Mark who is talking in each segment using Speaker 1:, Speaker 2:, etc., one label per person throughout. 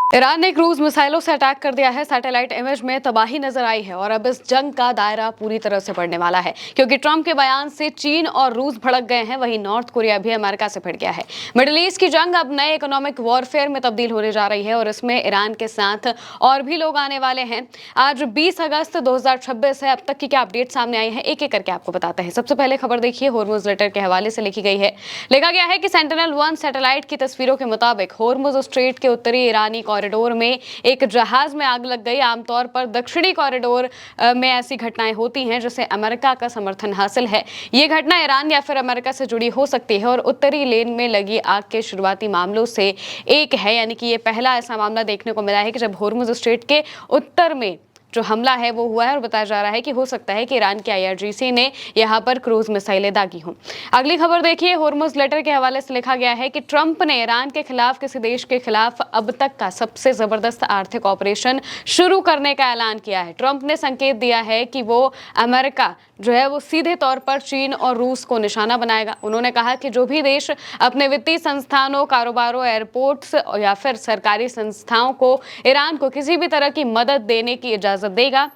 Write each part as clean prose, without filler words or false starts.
Speaker 1: Iran ने cruise मिसाइलों से अटैक कर दिया है। सैटेलाइट इमेज में तबाही नजर आई है और अब इस जंग का दायरा पूरी तरह से बढ़ने वाला है, क्योंकि ट्रंप के बयान से चीन और रूस भड़क गए हैं, वहीं नॉर्थ कोरिया भी अमेरिका से भिड़ गया है। मिडिल ईस्ट की जंग अब नए इकोनॉमिक वॉरफेयर में तब्दील होने जा रही है और इसमें ईरान के साथ और भी लोग आने वाले हैं। आज 20 अगस्त 2026 है। अब तक की क्या अपडेट सामने आई है, एक एक करके आपको बताते हैं। सबसे पहले खबर देखिए, होर्मुज लेटर के हवाले से लिखी गई है। लिखा गया है कि सेंटिनल-1 सैटेलाइट की तस्वीरों के मुताबिक होर्मुज स्ट्रेट के उत्तरी ईरानी कॉरिडोर में एक जहाज में आग लग गई। आमतौर पर दक्षिणी कॉरिडोर में ऐसी घटनाएं होती हैं जिसे अमेरिका का समर्थन हासिल है। ये घटना ईरान या फिर अमेरिका से जुड़ी हो सकती है और उत्तरी लेन में लगी आग के शुरुआती मामलों से एक है, यानी कि ये पहला ऐसा मामला देखने को मिला है कि जब होर्मुज स्ट्रेट के उत्तर में जो हमला है वो हुआ है और बताया जा रहा है कि हो सकता है कि ईरान के IRGC ने यहां पर क्रूज मिसाइलें दागी हों। अगली खबर देखिए, होर्मुज लेटर के हवाले से लिखा गया है कि ट्रंप ने ईरान के खिलाफ किसी देश के खिलाफ अब तक का सबसे जबरदस्त आर्थिक ऑपरेशन शुरू करने का ऐलान किया है। ट्रंप ने संकेत दिया है कि वो अमेरिका जो है वो सीधे तौर पर चीन और रूस को निशाना बनाएगा। उन्होंने कहा कि जो भी देश अपने वित्तीय संस्थानों, कारोबारों, एयरपोर्ट्स या फिर सरकारी संस्थाओं को ईरान को किसी भी तरह की मदद देने की इजाजत देगा,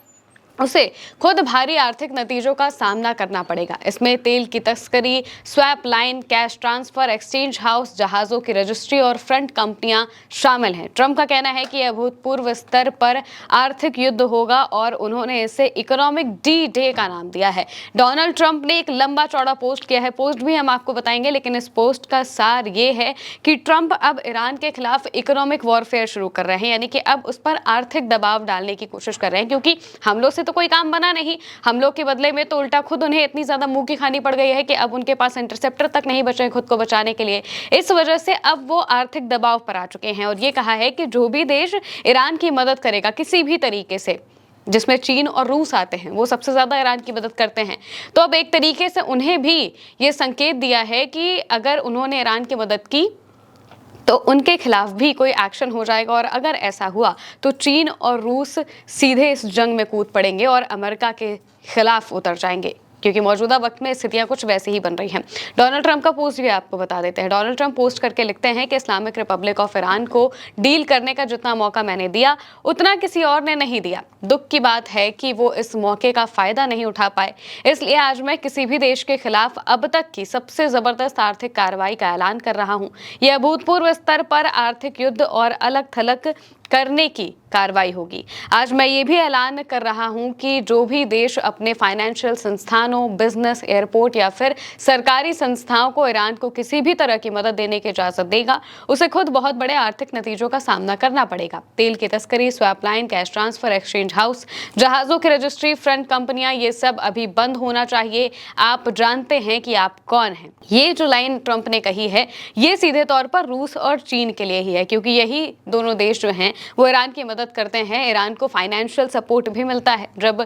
Speaker 1: उसे खुद भारी आर्थिक नतीजों का सामना करना पड़ेगा। इसमें तेल की तस्करी, swap line, cash transfer, exchange house, जहाजों की रजिस्ट्री और फ्रंट कंपनियां शामिल हैं। ट्रंप का कहना है कि यह अभूतपूर्व स्तर पर आर्थिक युद्ध होगा और उन्होंने इसे इकोनॉमिक D-Day का नाम दिया है। डोनाल्ड ट्रंप ने एक लंबा चौड़ा पोस्ट किया है, पोस्ट भी हम आपको बताएंगे, लेकिन इस पोस्ट का सार ये है कि ट्रंप अब ईरान के खिलाफ इकोनॉमिक वॉरफेयर शुरू कर रहे हैं, यानी कि अब उस पर आर्थिक दबाव डालने की कोशिश कर रहे हैं, क्योंकि हमलों से तो कोई काम बना नहीं। हमलों के बदले में तो उल्टा खुद उन्हें इतनी ज्यादा मुंह की खानी पड़ गई है कि अब उनके पास इंटरसेप्टर तक नहीं बचे खुद को बचाने के लिए। इस वजह से अब वो आर्थिक दबाव पर आ चुके हैं और ये कहा है कि जो भी देश ईरान की मदद करेगा किसी भी तरीके से, जिसमें चीन और रूस आते हैं, वो सबसे ज्यादा ईरान की मदद करते हैं, तो अब एक तरीके से उन्हें भी ये संकेत दिया है कि अगर उन्होंने ईरान की मदद की तो उनके खिलाफ भी कोई एक्शन हो जाएगा और अगर ऐसा हुआ तो चीन और रूस सीधे इस जंग में कूद पड़ेंगे और अमेरिका के खिलाफ उतर जाएंगे, क्योंकि मौजूदा वक्त में स्थितियां कुछ वैसे ही बन रही हैं। डोनाल्ड ट्रंप का पोस्ट भी आपको बता देते हैं। डोनाल्ड ट्रंप पोस्ट करके लिखते हैं कि इस्लामिक रिपब्लिक ऑफ ईरान को डील करने का जितना मौका मैंने दिया उतना किसी और ने नहीं दिया। दुख की बात है कि वो इस मौके का फायदा नहीं उठा पाए, इसलिए आज मैं किसी भी देश के खिलाफ अब तक की सबसे जबरदस्त आर्थिक कार्रवाई का ऐलान कर रहा हूं। यह अभूतपूर्व स्तर पर आर्थिक युद्ध और अलग थलग करने की कार्रवाई होगी। आज मैं ये भी ऐलान कर रहा हूं कि जो भी देश अपने फाइनेंशियल संस्थानों, बिजनेस, एयरपोर्ट या फिर सरकारी संस्थाओं को ईरान को किसी भी तरह की मदद देने की इजाजत देगा, उसे खुद बहुत बड़े आर्थिक नतीजों का सामना करना पड़ेगा। तेल की तस्करी, swap line, cash transfer, exchange house, जहाजों की रजिस्ट्री, फ्रंट कंपनियां, ये सब अभी बंद होना चाहिए। आप जानते हैं कि आप कौन हैं। ये जो लाइन ट्रंप ने कही है, ये सीधे तौर पर रूस और चीन के लिए ही है, क्योंकि यही दोनों देश जो हैं वो ईरान की मदद करते हैं। ईरान को फाइनेंशियल सपोर्ट भी मिलता है। जब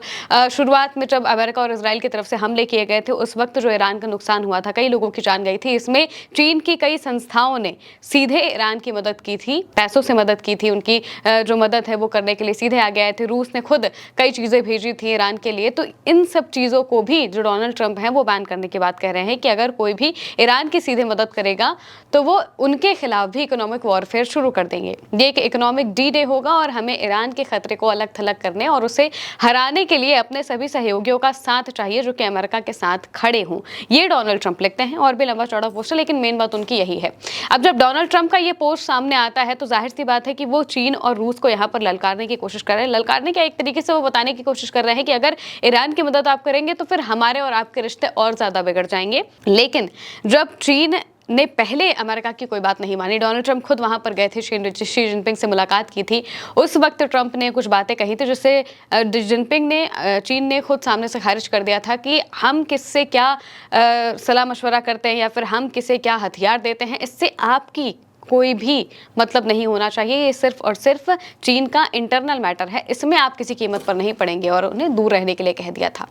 Speaker 1: शुरुआत में जब अमेरिका और इजराइल की तरफ से हमले किए गए थे, उस वक्त जो ईरान का नुकसान हुआ था, कई लोगों की जान गई थी, इसमें चीन की कई संस्थाओं ने सीधे ईरान की मदद की थी, पैसों से मदद की थी। उनकी जो मदद है वो करने के लिए सीधे आ गए थे। रूस ने खुद कई चीजें भेजी थी ईरान के लिए। तो इन सब चीजों को भी जो डोनाल्ड ट्रंप है वो बैन करने की बात कह रहे हैं कि अगर कोई भी ईरान की सीधे मदद करेगा तो वो उनके खिलाफ भी इकोनॉमिक वॉरफेयर शुरू कर देंगे। ये एक इकोनॉमिक D-Day होगा और हमें ईरान के खतरे को अलग थलग करने और उसे हराने के लिए अपने सभी सहयोगियों का साथ चाहिए जो कि अमेरिका के साथ खड़े हों। ये डोनाल्ड ट्रंप लिखते हैं और भी लंबा चौड़ा पोस्ट है, लेकिन मेन बात उनकी यही है। अब जब डोनाल्ड ट्रंप का ये पोस्ट सामने आता है तो जाहिर सी बात है कि वो चीन और रूस को यहाँ पर ललकारने की कोशिश कर रहे हैं। ललकारने के एक तरीके से वो बताने की कोशिश कर रहे हैं कि अगर ईरान की मदद आप करेंगे तो फिर हमारे और आपके रिश्ते और ज्यादा बिगड़ जाएंगे। लेकिन जब चीन ने पहले अमेरिका की कोई बात नहीं मानी, डोनाल्ड ट्रंप खुद वहां पर गए थे, शी जिनपिंग से मुलाकात की थी, उस वक्त ट्रंप ने कुछ बातें कही थी जिससे जिनपिंग ने, चीन ने खुद सामने से खारिज कर दिया था कि हम किससे क्या सलाह मशवरा करते हैं या फिर हम किसे क्या हथियार देते हैं, इससे आपकी कोई भी मतलब नहीं होना चाहिए। ये सिर्फ और सिर्फ चीन का इंटरनल मैटर है, इसमें आप किसी कीमत पर नहीं पड़ेंगे और उन्हें दूर रहने के लिए कह दिया था।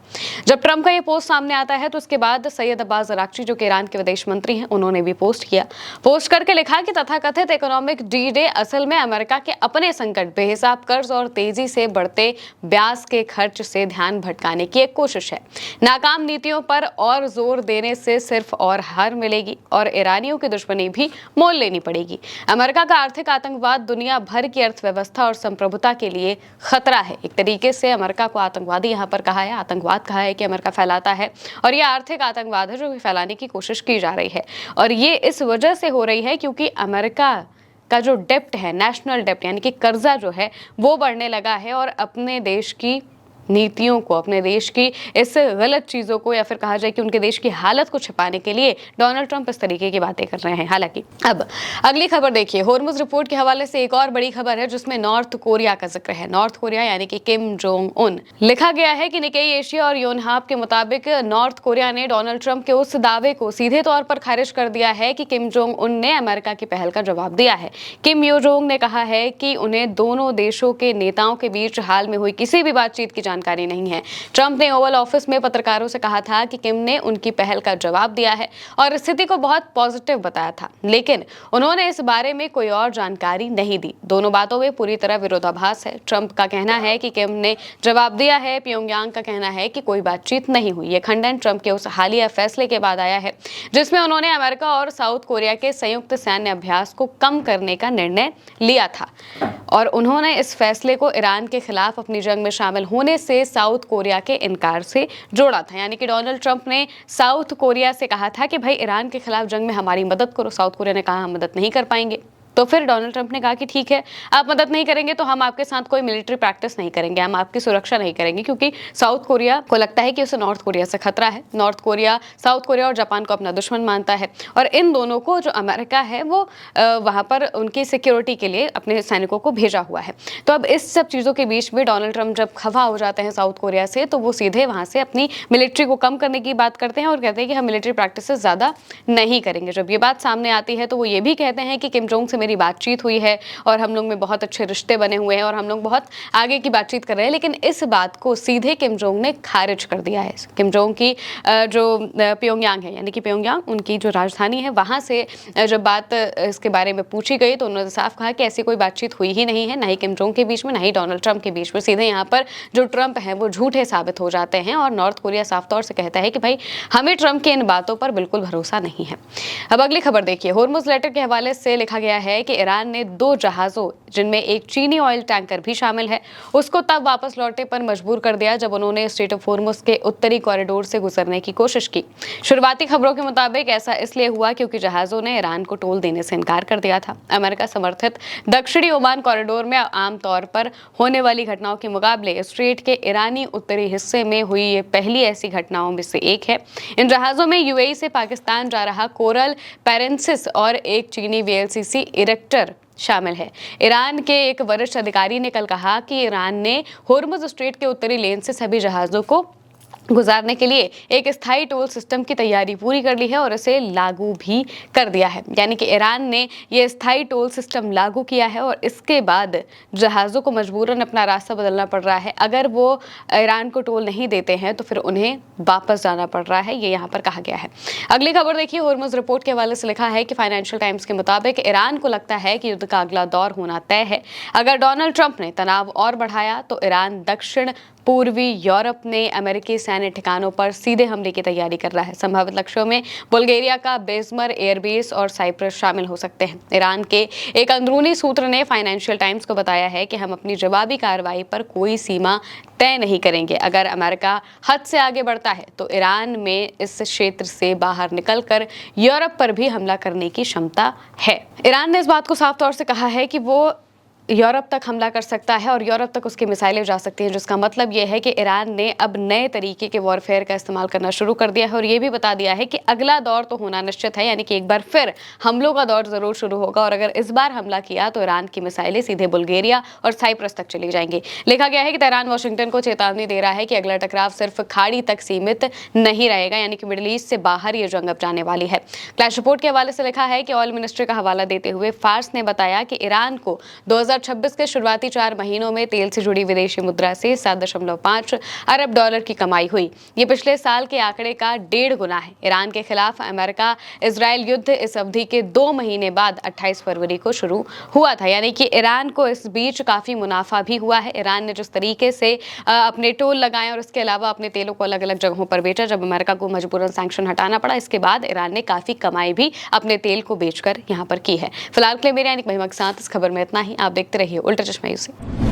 Speaker 1: जब ट्रंप का ये पोस्ट सामने आता है तो उसके बाद सैयद अब्बास अराक्ची जो कि ईरान के विदेश मंत्री हैं, उन्होंने भी पोस्ट किया। पोस्ट करके लिखा कि तथाकथित इकोनॉमिक D-Day असल में अमेरिका के अपने संकट, बेहिसाब कर्ज और तेजी से बढ़ते ब्याज के खर्च से ध्यान भटकाने की एक कोशिश है। नाकाम नीतियों पर और जोर देने से सिर्फ और हार मिलेगी और ईरानियों की दुश्मनी भी मोल लेनी पड़ेगी। पड़ेगी। अमेरिका का आर्थिक आतंकवाद दुनिया भर की अर्थव्यवस्था और संप्रभुता के लिए खतरा है। एक तरीके से अमेरिका को आतंकवादी यहाँ पर कहा है, आतंकवाद कहा है कि अमेरिका फैलाता है, और ये आर्थिक आतंकवाद है जो फैलाने की कोशिश की जा रही है। और ये इस वजह से हो रही है क्योंकि अमेरिका का जो डेप्ट है, नेशनल डेप्ट यानी कि कर्जा जो है वो बढ़ने लगा है, और अपने देश की नीतियों को, अपने देश की इस गलत चीज़ों को, या फिर कहा जाए कि उनके देश की हालत को छिपाने के लिए डोनाल्ड ट्रंप इस तरीके की बातें कर रहे हैं। हालांकि अब अगली खबर देखिए, होर्मुज रिपोर्ट के हवाले से एक और बड़ी खबर है जिसमें नॉर्थ कोरिया का जिक्र है। नॉर्थ कोरिया यानी कि किम जोंग उन। लिखा गया है कि निकेई एशिया और योनहाप के मुताबिक नॉर्थ कोरिया ने डोनाल्ड ट्रंप के उस दावे को सीधे तौर पर खारिज कर दिया है कि किम जोंग उन ने अमेरिका की पहल का जवाब दिया है। किम यो जोंग ने कहा है कि उन्हें दोनों देशों के नेताओं के बीच हाल में हुई किसी भी बातचीत की जानकारी नहीं है। ट्रंप ने ओवल ऑफिस में पत्रकारों से कहा था कि किम ने उनकी पहल का जवाब दिया है और स्थिति को बहुत पॉजिटिव बताया था, लेकिन उन्होंने इस बारे में कोई और जानकारी नहीं दी। दोनों बातों में पूरी तरह विरोधाभास है। ट्रंप का कहना है कि किम ने जवाब दिया है, प्योंगयांग का कहना है कि कोई बातचीत नहीं हुई। यह खंडन ट्रंप के उस हालिया फैसले के बाद आया है जिसमें उन्होंने अमेरिका और साउथ कोरिया के संयुक्त सैन्य अभ्यास को कम करने का निर्णय लिया था, और उन्होंने इस फैसले को ईरान के खिलाफ अपनी जंग में शामिल होने से साउथ कोरिया के इनकार से जोड़ा था। यानी कि डोनाल्ड ट्रंप ने साउथ कोरिया से कहा था कि भाई ईरान के खिलाफ जंग में हमारी मदद करो। साउथ कोरिया ने कहा हम मदद नहीं कर पाएंगे। तो फिर डोनाल्ड ट्रंप ने कहा कि ठीक है, आप मदद नहीं करेंगे तो हम आपके साथ कोई मिलिट्री प्रैक्टिस नहीं करेंगे, हम आपकी सुरक्षा नहीं करेंगे, क्योंकि साउथ कोरिया को लगता है कि उसे नॉर्थ कोरिया से खतरा है। नॉर्थ कोरिया साउथ कोरिया और जापान को अपना दुश्मन मानता है, और इन दोनों को जो अमेरिका है वो वहां पर उनकी सिक्योरिटी के लिए अपने सैनिकों को भेजा हुआ है। तो अब इस सब चीज़ों के बीच में डोनाल्ड ट्रंप जब खफा हो जाते हैं साउथ कोरिया से, तो वो सीधे वहां से अपनी मिलिट्री को कम करने की बात करते हैं और कहते हैं कि हम मिलिट्री प्रैक्टिस ज़्यादा नहीं करेंगे। जब ये बात सामने आती है तो वो ये भी कहते हैं कि किम जोंग से मेरी बातचीत हुई है और हम लोग में बहुत अच्छे रिश्ते बने हुए हैं और हम लोग बहुत आगे की बातचीत कर रहे हैं, लेकिन इस बात को सीधे किम जोंग ने खारिज कर दिया है। किम जोंग की जो प्योंगयांग है, यानी कि प्योंगयांग उनकी जो राजधानी है, वहां से जब बात इसके बारे में पूछी गई तो उन्होंने साफ कहा कि ऐसी कोई बातचीत हुई ही नहीं है, ना ही किम जोंग के बीच में, ना ही डोनाल्ड ट्रंप के बीच में। सीधे यहाँ पर जो ट्रंप है वो झूठे साबित हो जाते हैं, और नॉर्थ कोरिया साफ तौर से कहता है कि भाई हमें ट्रंप की इन बातों पर बिल्कुल भरोसा नहीं है। अब अगली खबर देखिए, होर्मुज लेटर के हवाले से लिखा गया है कि ईरान ने 2 जहाजों, जिनमें एक चीनी ऑयल टैंकर भी शामिल है, उसको तब वापस लौटने पर मजबूर कर दिया जब उन्होंने स्ट्रेट ऑफ होर्मुज के उत्तरी कॉरिडोर से गुजरने की कोशिश की। शुरुआती खबरों के मुताबिक ऐसा इसलिए हुआ क्योंकि जहाजों ने ईरान को टोल देने से इनकार कर दिया था। अमेरिका समर्थित दक्षिणी ओमान कॉरिडोर में आमतौर पर होने वाली घटनाओं के मुकाबले स्ट्रेट के ईरानी उत्तरी हिस्से में हुई ये पहली ऐसी घटनाओं में से एक है। इन जहाजों में यूएई से पाकिस्तान जा रहा कोरल पेरेंसिस और एक चीनी वीएलसीसी इरेक्टर शामिल है। ईरान के एक वरिष्ठ अधिकारी ने कल कहा कि ईरान ने होर्मुज स्ट्रेट के उत्तरी लेन से सभी जहाजों को गुजारने के लिए एक स्थायी टोल सिस्टम की तैयारी पूरी कर ली है और इसे लागू भी कर दिया है। यानी कि ईरान ने यह स्थायी टोल सिस्टम लागू किया है और इसके बाद जहाज़ों को मजबूरन अपना रास्ता बदलना पड़ रहा है। अगर वो ईरान को टोल नहीं देते हैं तो फिर उन्हें वापस जाना पड़ रहा है, ये यहाँ पर कहा गया है। अगली खबर देखिए, होर्मुज रिपोर्ट के हवाले से लिखा है कि फाइनेंशियल टाइम्स के मुताबिक ईरान को लगता है कि युद्ध का अगला दौर होना तय है। अगर डोनाल्ड ट्रंप ने तनाव और बढ़ाया तो ईरान दक्षिण पूर्वी यूरोप ने अमेरिकी सैन्य ठिकानों पर सीधे हमले की तैयारी कर रहा है। संभावित लक्ष्यों में बुल्गारिया का बेजमर एयरबेस और साइप्रस शामिल हो सकते हैं। ईरान के एक अंदरूनी सूत्र ने फाइनेंशियल टाइम्स को बताया है कि हम अपनी जवाबी कार्रवाई पर कोई सीमा तय नहीं करेंगे। अगर अमेरिका हद से आगे बढ़ता है तो ईरान में इस क्षेत्र से बाहर निकलकर यूरोप पर भी हमला करने की क्षमता है। ईरान ने इस बात को साफ तौर से कहा है कि वो यूरोप तक हमला कर सकता है और यूरोप तक उसकी मिसाइलें जा सकती हैं, जिसका मतलब ये है कि ईरान ने अब नए तरीके के वॉरफेयर का इस्तेमाल करना शुरू कर दिया है और ये भी बता दिया है कि अगला दौर तो होना निश्चित है, यानी कि एक बार फिर हमलों का दौर जरूर शुरू होगा और अगर इस बार हमला किया तो ईरान की मिसाइलें सीधे बुल्गारिया और साइप्रस तक चली जाएंगी। लिखा गया है कि तेहरान वाशिंगटन को चेतावनी दे रहा है कि अगला टकराव सिर्फ खाड़ी तक सीमित नहीं रहेगा, यानी कि मिडिल ईस्ट से बाहर ये जंग अब जाने वाली है। क्लैश रिपोर्ट के हवाले से लिखा है कि ऑयल मिनिस्ट्री का हवाला देते हुए फार्स ने बताया कि ईरान को 2026 के शुरुआती 4 महीनों में तेल से जुड़ी विदेशी मुद्रा से 7.5 अरब डॉलर की कमाई हुई। ये पिछले साल के आंकड़े का 1.5 गुना है। ईरान के खिलाफ अमेरिका इजराइल युद्ध इस अवधि के 2 महीने बाद 28 फरवरी को शुरू हुआ था, यानी कि ईरान को इस बीच काफी मुनाफा भी हुआ है। ईरान ने जिस तरीके से अपने टोल लगाए और इसके अलावा अपने तेलों को अलग अलग जगहों पर बेचा, जब अमेरिका को मजबूरन सैंक्शन हटाना पड़ा, इसके बाद ईरान ने काफी कमाई भी अपने तेल को बेचकर यहां पर की है। फिलहाल के लिए मेरे यानी महिमा के साथ इस खबर में इतना ही। आप देखते रहिए उल्टा चश्मा यूसी।